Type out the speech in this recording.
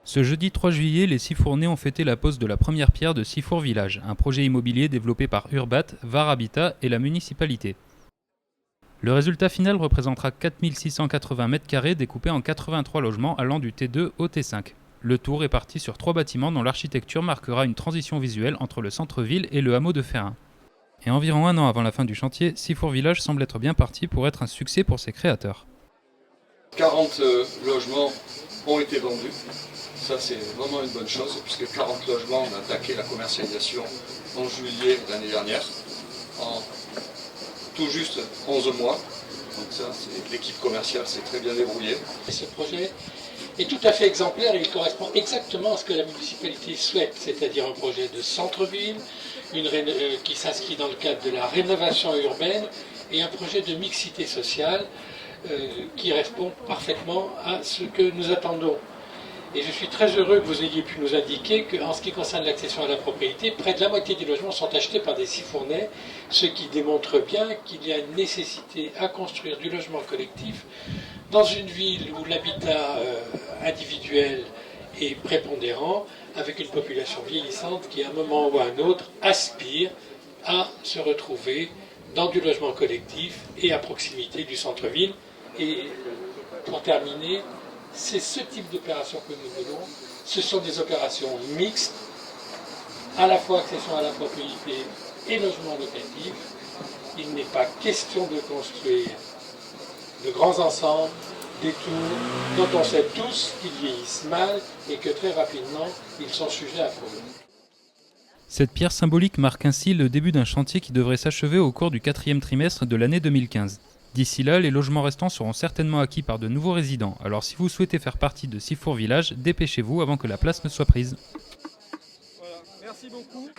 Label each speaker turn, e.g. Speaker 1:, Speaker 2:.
Speaker 1: Ce jeudi 3 juillet, les Sifournais ont fêté la pose de la première pierre de Sifour Village, un projet immobilier développé par Urbat, VAR Habitat et la municipalité. Le résultat final représentera 4680 m² découpés en 83 logements allant du T2 au T5. Le tout réparti sur 3 bâtiments dont l'architecture marquera une transition visuelle entre le centre-ville et le hameau de Ferrin. Et environ un an avant la fin du chantier, Sifour Village semble être bien parti pour être un succès pour ses créateurs.
Speaker 2: 40 logements ont été vendus. Ça, c'est vraiment une bonne chose, puisque 40 logements, on a attaqué la commercialisation en juillet l'année dernière, en tout juste 11 mois. Donc ça, l'équipe commerciale s'est très bien débrouillée.
Speaker 3: Ce projet est tout à fait exemplaire et il correspond exactement à ce que la municipalité souhaite, c'est-à-dire un projet de centre-ville, qui s'inscrit dans le cadre de la rénovation urbaine et un projet de mixité sociale qui répond parfaitement à ce que nous attendons. Et je suis très heureux que vous ayez pu nous indiquer qu'en ce qui concerne l'accession à la propriété, près de la moitié des logements sont achetés par des Sifournais, ce qui démontre bien qu'il y a une nécessité à construire du logement collectif dans une ville où l'habitat individuel est prépondérant, avec une population vieillissante qui, à un moment ou à un autre, aspire à se retrouver dans du logement collectif et à proximité du centre-ville. Et pour terminer, c'est ce type d'opération que nous voulons. Ce sont des opérations mixtes, à la fois accession à la propriété et logement locatif. Il n'est pas question de construire de grands ensembles, des tours, dont on sait tous qu'ils vieillissent mal et que très rapidement, ils sont sujets à fraude.
Speaker 1: Cette pierre symbolique marque ainsi le début d'un chantier qui devrait s'achever au cours du 4e trimestre de l'année 2015. D'ici là, les logements restants seront certainement acquis par de nouveaux résidents, alors si vous souhaitez faire partie de Sifour Village, dépêchez-vous avant que la place ne soit prise.
Speaker 4: Voilà, merci beaucoup.